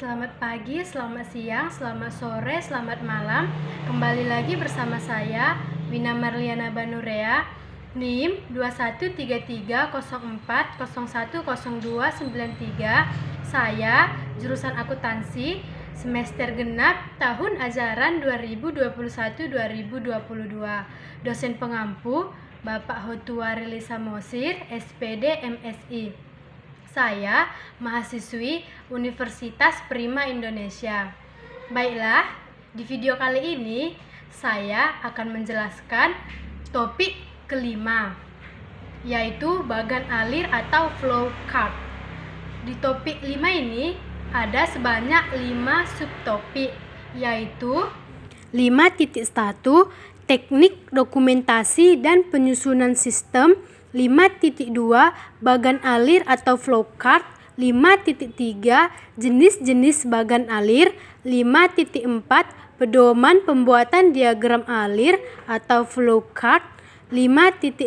Selamat pagi, selamat siang, selamat sore, selamat malam. Kembali lagi bersama saya, Wina Marliana Banurea, NIM 213304010293. Saya jurusan akuntansi, semester genap tahun ajaran 2021-2022. Dosen pengampu Bapak Hotua Relisa Mosir, SPD MSI. Saya mahasiswi Universitas Prima Indonesia. Baiklah, di video kali ini saya akan menjelaskan topik kelima, yaitu bagan alir atau flow chart. Di topik 5 ini ada sebanyak 5 subtopik, yaitu 5.1 teknik dokumentasi dan penyusunan sistem, 5.2 bagan alir atau flow chart, 5.3 jenis-jenis bagan alir, 5.4 pedoman pembuatan diagram alir atau flow chart, 5.5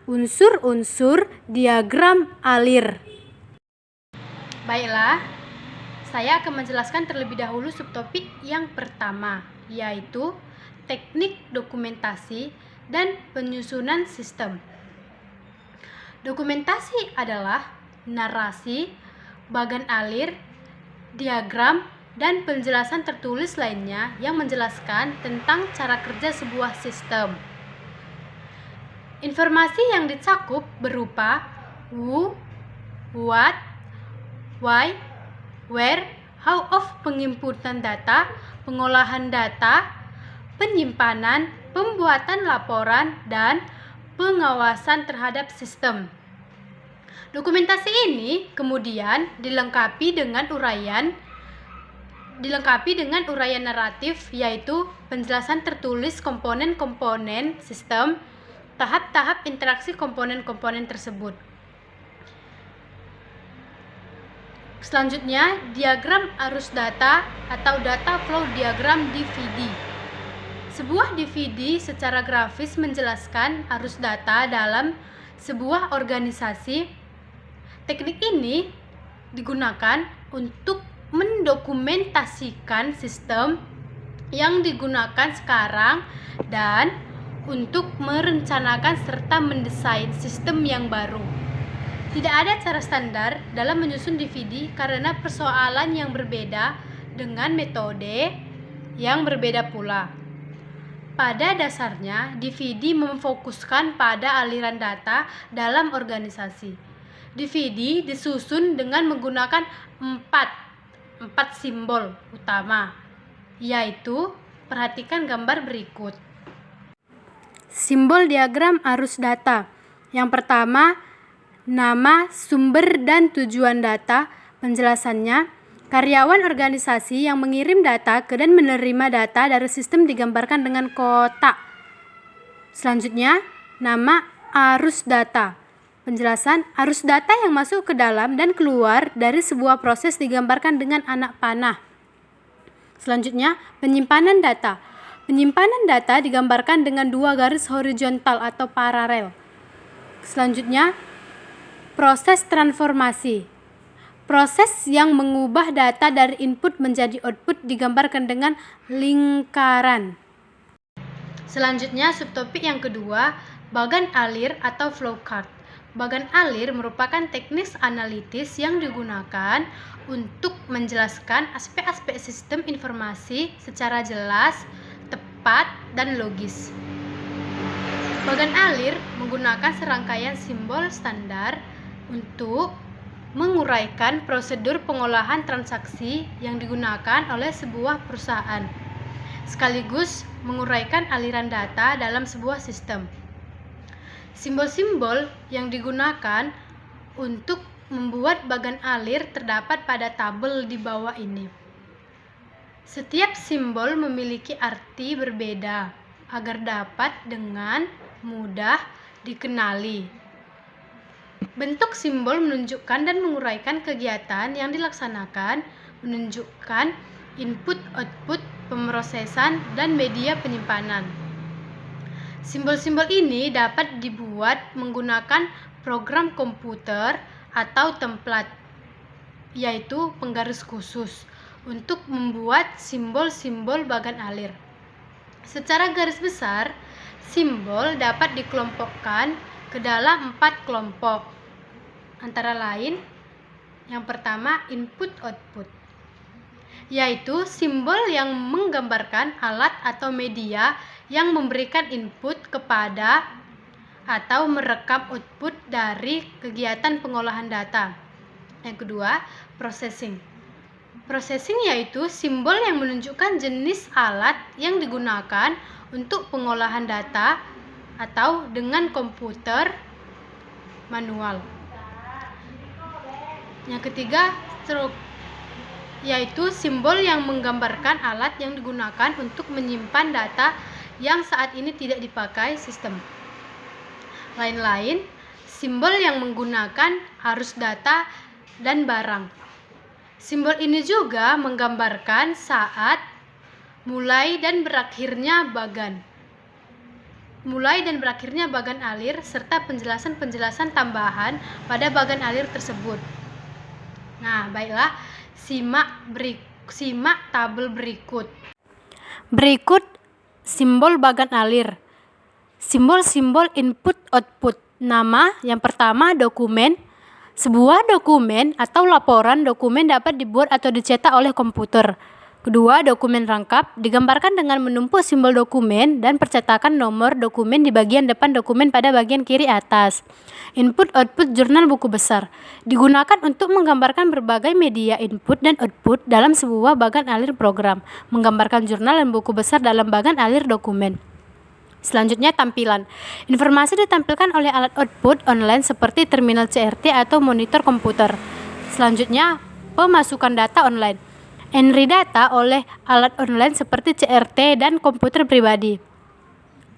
unsur-unsur diagram alir. Baiklah, saya akan menjelaskan terlebih dahulu subtopik yang pertama, yaitu teknik dokumentasi dan penyusunan sistem. Dokumentasi adalah narasi, bagan alir, diagram, dan penjelasan tertulis lainnya yang menjelaskan tentang cara kerja sebuah sistem. Informasi yang dicakup berupa who, what, why, where, how of penginputan data, pengolahan data, penyimpanan, pembuatan laporan, dan pengawasan terhadap sistem. Dokumentasi ini kemudian dilengkapi dengan uraian naratif, yaitu penjelasan tertulis komponen-komponen sistem, tahap-tahap interaksi komponen-komponen tersebut. Selanjutnya, diagram arus data atau data flow diagram DVD. Sebuah DVD secara grafis menjelaskan arus data dalam sebuah organisasi. Teknik ini digunakan untuk mendokumentasikan sistem yang digunakan sekarang dan untuk merencanakan serta mendesain sistem yang baru. Tidak ada cara standar dalam menyusun DVD karena persoalan yang berbeda dengan metode yang berbeda pula. Pada dasarnya, DVD memfokuskan pada aliran data dalam organisasi. DVD disusun dengan menggunakan empat simbol utama, yaitu perhatikan gambar berikut. Simbol diagram arus data. Yang pertama, nama, sumber, dan tujuan data. Penjelasannya, karyawan organisasi yang mengirim data ke dan menerima data dari sistem digambarkan dengan kotak. Selanjutnya, nama arus data. Penjelasan, arus data yang masuk ke dalam dan keluar dari sebuah proses digambarkan dengan anak panah. Selanjutnya, penyimpanan data. Penyimpanan data digambarkan dengan 2 garis horizontal atau paralel. Selanjutnya, proses transformasi. Proses yang mengubah data dari input menjadi output digambarkan dengan lingkaran. Selanjutnya, subtopik yang kedua, bagan alir atau flow chart. Bagan alir merupakan teknik analitis yang digunakan untuk menjelaskan aspek-aspek sistem informasi secara jelas, tepat, dan logis. Bagan alir menggunakan serangkaian simbol standar untuk menguraikan prosedur pengolahan transaksi yang digunakan oleh sebuah perusahaan, sekaligus menguraikan aliran data dalam sebuah sistem. Simbol-simbol yang digunakan untuk membuat bagan alir terdapat pada tabel di bawah ini. Setiap simbol memiliki arti berbeda agar dapat dengan mudah dikenali. Bentuk simbol menunjukkan dan menguraikan kegiatan yang dilaksanakan, menunjukkan input-output, pemrosesan, dan media penyimpanan. Simbol-simbol ini dapat dibuat menggunakan program komputer atau template, yaitu penggaris khusus, untuk membuat simbol-simbol bagan alir. Secara garis besar, simbol dapat dikelompokkan ke dalam 4 kelompok. Antara lain, yang pertama input-output, yaitu simbol yang menggambarkan alat atau media yang memberikan input kepada atau merekam output dari kegiatan pengolahan data. Yang kedua, processing. Processing yaitu simbol yang menunjukkan jenis alat yang digunakan untuk pengolahan data atau dengan komputer manual. Yang ketiga, stroke, yaitu simbol yang menggambarkan alat yang digunakan untuk menyimpan data yang saat ini tidak dipakai sistem. Lain-lain, simbol yang menggunakan arus data dan barang. Simbol ini juga menggambarkan saat mulai dan berakhirnya bagan alir serta penjelasan-penjelasan tambahan pada bagan alir tersebut. Nah, baiklah, simak tabel berikut. Berikut simbol bagan alir. Simbol-simbol input-output. Nama yang pertama dokumen. Sebuah dokumen atau laporan dokumen dapat dibuat atau dicetak oleh komputer. Kedua, dokumen rangkap digambarkan dengan menumpuk simbol dokumen dan percetakan nomor dokumen di bagian depan dokumen pada bagian kiri atas. Input-output jurnal buku besar digunakan untuk menggambarkan berbagai media input dan output dalam sebuah bagan alir program, menggambarkan jurnal dan buku besar dalam bagan alir dokumen. Selanjutnya, tampilan. Informasi ditampilkan oleh alat output online seperti terminal CRT atau monitor komputer. Selanjutnya, pemasukan data online. Entry data oleh alat online seperti CRT dan komputer pribadi.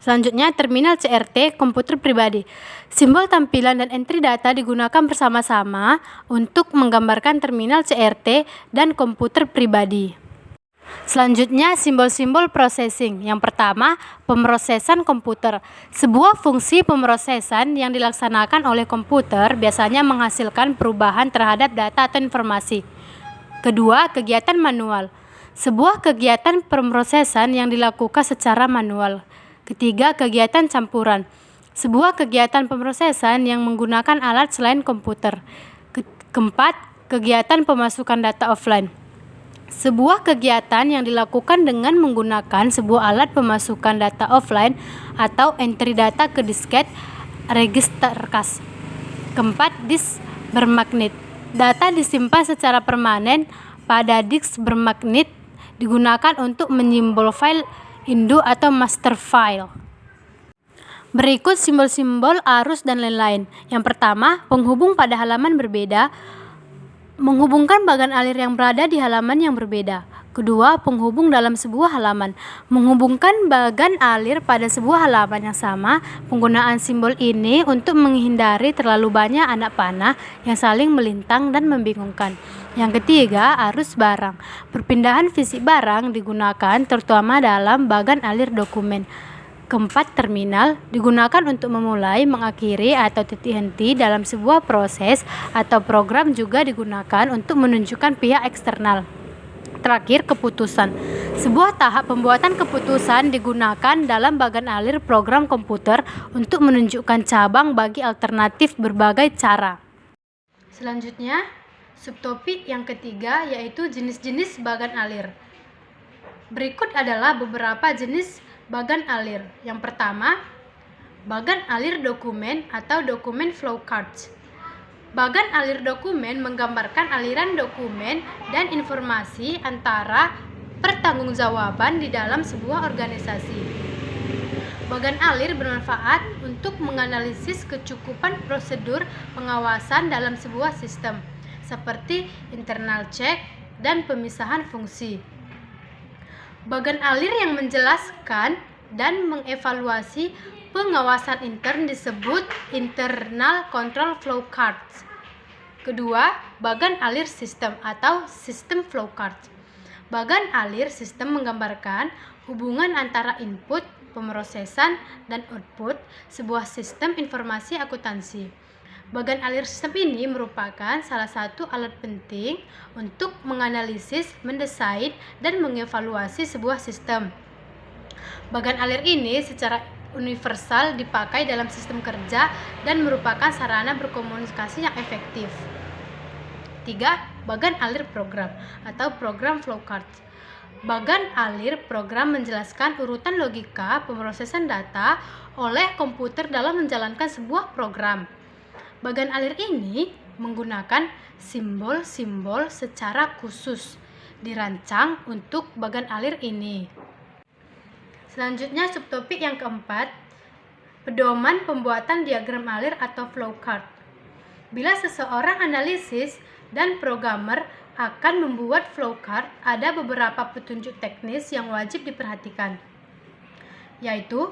Selanjutnya, terminal CRT, komputer pribadi. Simbol tampilan dan entry data digunakan bersama-sama untuk menggambarkan terminal CRT dan komputer pribadi. Selanjutnya, simbol-simbol processing. Yang pertama, pemrosesan komputer. Sebuah fungsi pemrosesan yang dilaksanakan oleh komputer biasanya menghasilkan perubahan terhadap data atau informasi. Kedua, kegiatan manual. Sebuah kegiatan pemrosesan yang dilakukan secara manual. Ketiga, kegiatan campuran. Sebuah kegiatan pemrosesan yang menggunakan alat selain komputer. Keempat, kegiatan pemasukan data offline. Sebuah kegiatan yang dilakukan dengan menggunakan sebuah alat pemasukan data offline atau entry data ke disket register kas. Keempat, disk bermagnet. Data disimpan secara permanen pada disk bermagnet digunakan untuk menyimbol file induk atau master file. Berikut simbol-simbol arus dan lain-lain. Yang pertama, penghubung pada halaman berbeda, menghubungkan bagan alir yang berada di halaman yang berbeda. Kedua, penghubung dalam sebuah halaman, menghubungkan bagan alir pada sebuah halaman yang sama. Penggunaan simbol ini untuk menghindari terlalu banyak anak panah yang saling melintang dan membingungkan. Yang ketiga, arus barang. Perpindahan fisik barang digunakan terutama dalam bagan alir dokumen. Keempat, terminal digunakan untuk memulai, mengakhiri, atau titik henti dalam sebuah proses atau program juga digunakan untuk menunjukkan pihak eksternal. Terakhir, keputusan. Sebuah tahap pembuatan keputusan digunakan dalam bagan alir program komputer untuk menunjukkan cabang bagi alternatif berbagai cara. Selanjutnya, subtopik yang ketiga yaitu jenis-jenis bagan alir. Berikut adalah beberapa jenis bagan alir. Yang pertama, bagan alir dokumen atau dokumen flow cards. Bagan alir dokumen menggambarkan aliran dokumen dan informasi antara pertanggungjawaban di dalam sebuah organisasi. Bagan alir bermanfaat untuk menganalisis kecukupan prosedur pengawasan dalam sebuah sistem, seperti internal check dan pemisahan fungsi. Bagan alir yang menjelaskan dan mengevaluasi pengawasan intern disebut internal control flow cards. Kedua, bagan alir sistem atau system flow cards. Bagan alir sistem menggambarkan hubungan antara input, pemrosesan, dan output sebuah sistem informasi akuntansi. Bagan alir sistem ini merupakan salah satu alat penting untuk menganalisis, mendesain, dan mengevaluasi sebuah sistem. Bagan alir ini secara universal dipakai dalam sistem kerja dan merupakan sarana berkomunikasi yang efektif. 3. Bagan alir program atau program flowchart. Bagan alir program menjelaskan urutan logika pemrosesan data oleh komputer dalam menjalankan sebuah program. Bagan alir ini menggunakan simbol-simbol secara khusus dirancang untuk bagan alir ini. Selanjutnya subtopik yang keempat, pedoman pembuatan diagram alir atau flowchart. Bila seseorang analisis dan programmer akan membuat flowchart, ada beberapa petunjuk teknis yang wajib diperhatikan, yaitu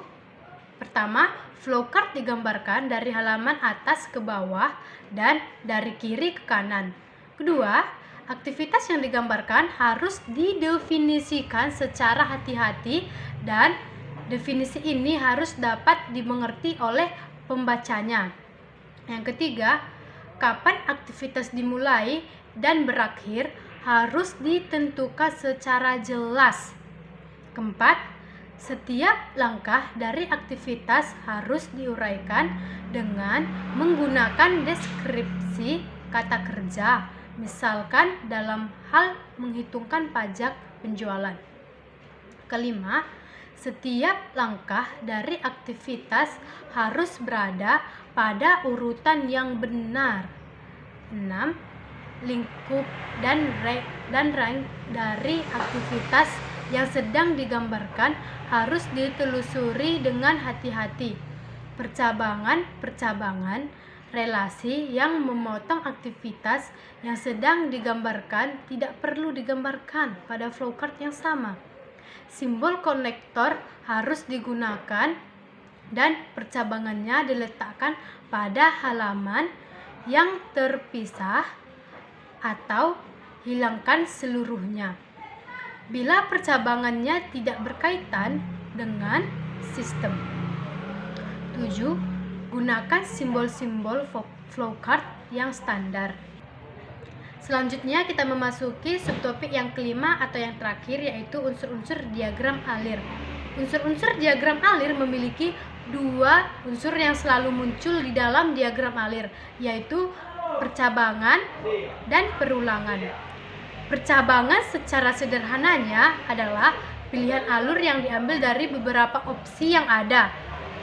pertama, flowchart digambarkan dari halaman atas ke bawah dan dari kiri ke kanan. Kedua, aktivitas yang digambarkan harus didefinisikan secara hati-hati dan definisi ini harus dapat dimengerti oleh pembacanya. Yang ketiga, kapan aktivitas dimulai dan berakhir harus ditentukan secara jelas. Keempat, setiap langkah dari aktivitas harus diuraikan dengan menggunakan deskripsi kata kerja, misalkan dalam hal menghitungkan pajak penjualan. Kelima, setiap langkah dari aktivitas harus berada pada urutan yang benar. 6. Lingkup dan rank dari aktivitas yang sedang digambarkan harus ditelusuri dengan hati-hati. Percabangan-percabangan relasi yang memotong aktivitas yang sedang digambarkan tidak perlu digambarkan pada flowchart yang sama. Simbol konektor harus digunakan dan percabangannya diletakkan pada halaman yang terpisah atau hilangkan seluruhnya bila percabangannya tidak berkaitan dengan sistem. 7. Gunakan simbol-simbol flowchart yang standar. Selanjutnya kita memasuki subtopik yang kelima atau yang terakhir, yaitu unsur-unsur diagram alir. Unsur-unsur diagram alir memiliki dua unsur yang selalu muncul di dalam diagram alir, yaitu percabangan dan perulangan. Percabangan secara sederhananya adalah pilihan alur yang diambil dari beberapa opsi yang ada,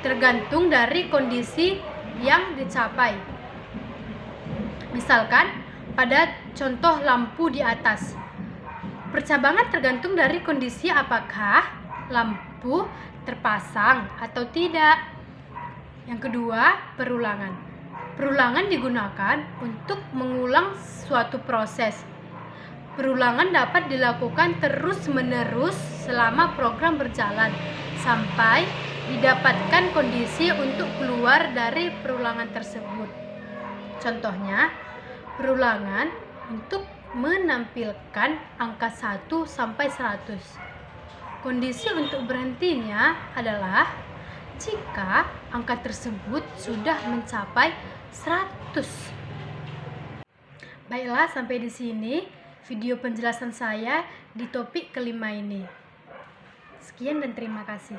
tergantung dari kondisi yang dicapai. Misalkan, pada contoh lampu di atas, percabangan tergantung dari kondisi apakah lampu terpasang atau tidak. Yang kedua, perulangan. Perulangan digunakan untuk mengulang suatu proses. Perulangan dapat dilakukan terus-menerus selama program berjalan sampai didapatkan kondisi untuk keluar dari perulangan tersebut. Contohnya, perulangan untuk menampilkan angka 1 sampai 100. Kondisi untuk berhentinya adalah jika angka tersebut sudah mencapai 100. Baiklah, sampai di sini video penjelasan saya di topik kelima ini. Sekian dan terima kasih.